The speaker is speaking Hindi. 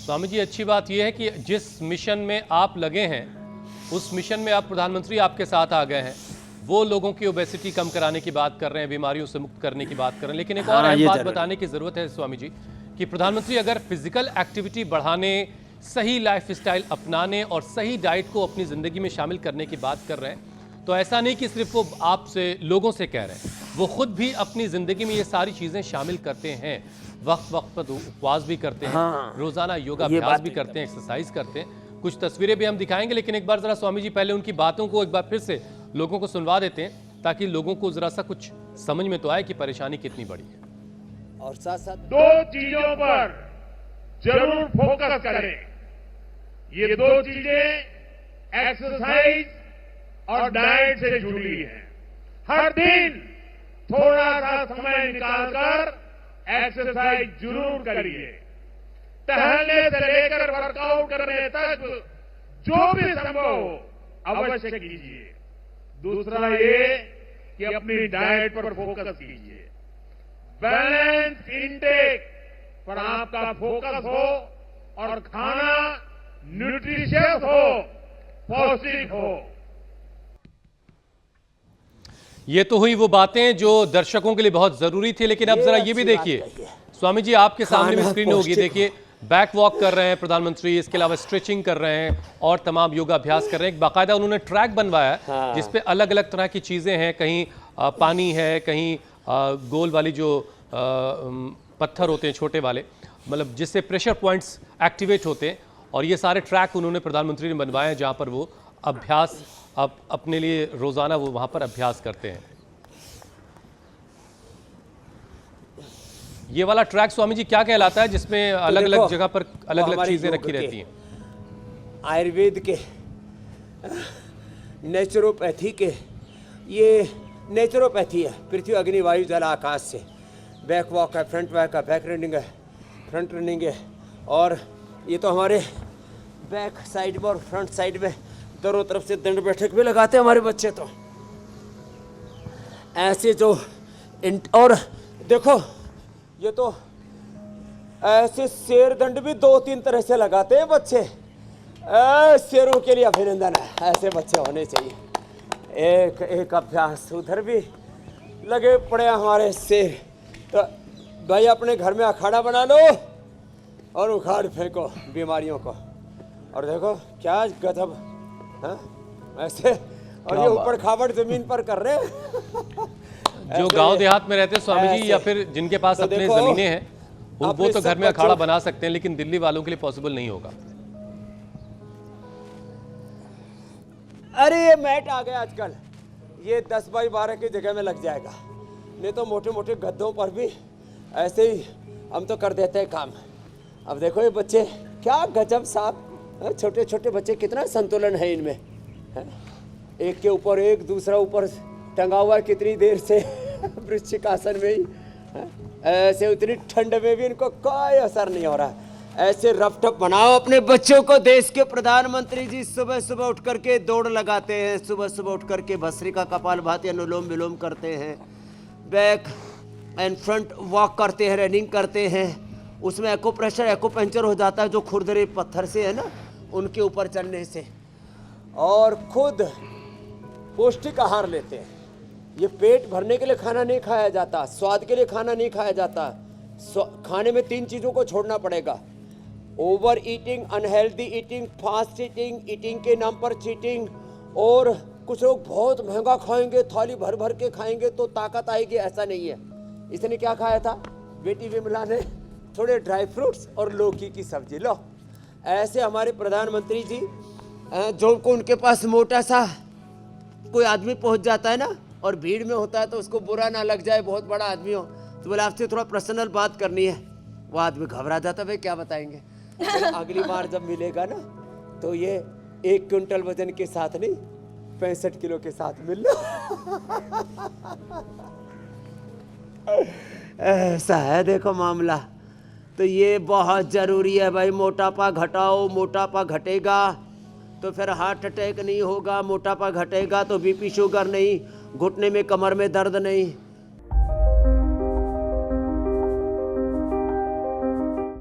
स्वामी जी, अच्छी बात यह है कि जिस मिशन में आप लगे हैं उस मिशन में आप प्रधानमंत्री आपके साथ आ गए हैं। वो लोगों की ओबेसिटी कम कराने की बात कर रहे हैं, बीमारियों से मुक्त करने की बात कर रहे हैं। लेकिन एक और अहम बात बताने की जरूरत है स्वामी जी कि प्रधानमंत्री अगर फिजिकल एक्टिविटी बढ़ाने, सही लाइफस्टाइल अपनाने और सही डाइट को अपनी जिंदगी में शामिल करने की बात कर रहे हैं, तो ऐसा नहीं कि सिर्फ वो आपसे लोगों से कह रहे हैं, वो खुद भी अपनी जिंदगी में ये सारी चीजें शामिल करते हैं। वक्त वक्त पर उपवास भी करते हैं, रोजाना योगाभ्यास भी करते हैं, एक्सरसाइज करते हैं। कुछ तस्वीरें भी हम दिखाएंगे, लेकिन एक बार जरा स्वामी जी पहले उनकी बातों को एक बार फिर से लोगों को सुनवा देते हैं, ताकि लोगों को जरा सा कुछ समझ में तो आए कि परेशानी कितनी बड़ी है। और साथ साथ दो चीजों पर जरूर फोकस करें। ये दो चीजें एक्सरसाइज और डाइट से जुड़ी है। हर दिन थोड़ा सा समय निकालकर एक्सरसाइज जरूर करिए। टहलने से लेकर वर्कआउट करने तक जो भी संभव हो अवश्य कीजिए। दूसरा ये कि अपनी डाइट पर फोकस कीजिए। बैलेंस इनटेक पर आपका फोकस हो और खाना न्यूट्रिशियस हो, पौष्टिक हो। ये तो हुई वो बातें जो दर्शकों के लिए बहुत जरूरी थी, लेकिन अब जरा ये भी देखिए स्वामी जी, आपके सामने भी स्क्रीन होगी, देखिए बैक वॉक कर रहे हैं प्रधानमंत्री, इसके अलावा स्ट्रेचिंग कर रहे हैं और तमाम योगा अभ्यास कर रहे हैं। बाकायदा उन्होंने ट्रैक बनवाया है जिसपे अलग अलग तरह की चीजें हैं, कहीं पानी है, कहीं गोल वाली जो पत्थर होते हैं छोटे वाले, मतलब जिससे प्रेशर पॉइंट्स एक्टिवेट होते हैं। और ये सारे ट्रैक उन्होंने प्रधानमंत्री ने बनवाए हैं जहां पर वो अभ्यास अपने लिए रोजाना वो वहां पर अभ्यास करते हैं। ये वाला ट्रैक स्वामी जी क्या कहलाता है, जिसमें अलग अलग जगह पर अलग अलग चीजें रखी रहती हैं? आयुर्वेद के, नेचुरोपैथी के, ये नेचुरोपैथी है। पृथ्वी अग्नि वायु जल आकाश से बैक वॉक है, फ्रंट वॉक है, बैक रनिंग है, फ्रंट रनिंग है। और ये तो हमारे बैक साइड में और फ्रंट साइड में दोनों तरफ से दंड बैठक भी लगाते हैं हमारे बच्चे। तो ऐसे जो और देखो, ये तो ऐसे शेर दंड भी 2-3 तरह से लगाते हैं बच्चे। शेरों के लिए अभिनंदन है, ऐसे बच्चे होने चाहिए। एक एक अभ्यास उधर भी लगे पड़े हमारे शेर। तो भाई अपने घर में अखाड़ा बना लो और उखाड़ फेंको बीमारियों को। और देखो क्या गजब, ऐसे, और ये ऊपर खाबड़ जमीन पर कर रहे हैं। जो गांव देहात में रहते हैं स्वामी जी, या फिर जिनके पास तो अपने जमीनें हैं, वो तो घर में अखाड़ा बना सकते हैं, लेकिन दिल्ली वालों के लिए पॉसिबल नहीं होगा। अरे ये मैट आ गया आजकल, ये 10 बाई 12 की जगह में लग जाएगा। नहीं तो मोटे मोटे गद्दों पर भी ऐसे ही हम तो कर देते हैं काम। अब देखो ये बच्चे क्या गजब साहब, छोटे छोटे बच्चे, कितना संतुलन है इनमें, है? एक के ऊपर एक, दूसरा ऊपर टंगा हुआ है कितनी देर से वृश्चिक आसन में ही, ऐसे उतनी ठंड में भी इनको कोई असर नहीं हो रहा। ऐसे रफ-टफ बनाओ अपने बच्चों को। देश के प्रधानमंत्री जी सुबह सुबह उठ करके दौड़ लगाते हैं, सुबह सुबह उठ करके भस्त्रिका कपालभाति अनुलोम विलोम करते हैं, बैक एंड फ्रंट वॉक करते हैं, रनिंग करते हैं। उसमें एक्यूप्रेशर, एक्यूपंक्चर हो जाता है जो खुरदरे पत्थर से है ना, उनके ऊपर चलने से। और खुद पौष्टिक आहार लेते हैं। ये पेट भरने के लिए खाना नहीं खाया जाता, स्वाद के लिए खाना नहीं खाया जाता। खाने में 3 चीज़ों को छोड़ना पड़ेगा: over eating, unhealthy eating, fast eating, eating के नाम पर चीटिंग। और कुछ लोग बहुत महंगा खाएंगे, थाली भर भर के खाएंगे तो ताकत आएगी, ऐसा नहीं है। इसने क्या खाया था बेटी विमला ने? थोड़े ड्राई फ्रूट्स और लौकी की सब्जी। लो, ऐसे हमारे प्रधानमंत्री जी, जो को उनके पास मोटा सा कोई आदमी पहुंच जाता है ना, और भीड़ में होता है तो उसको बुरा ना लग जाए, बहुत बड़ा आदमी हो, तो बोले आपसे थोड़ा पर्सनल बात करनी है। वो आदमी घबरा जाता, भाई क्या बताएंगे। अगली बार जब मिलेगा ना, तो ये 1 क्विंटल वजन के साथ नहीं, 65 किलो के साथ मिल लो। ऐसा है देखो मामला। तो ये बहुत ज़रूरी है भाई, मोटापा घटाओ। मोटापा घटेगा तो फिर हार्ट अटैक नहीं होगा, मोटापा घटेगा तो बीपी शुगर नहीं, घुटने में कमर में दर्द नहीं,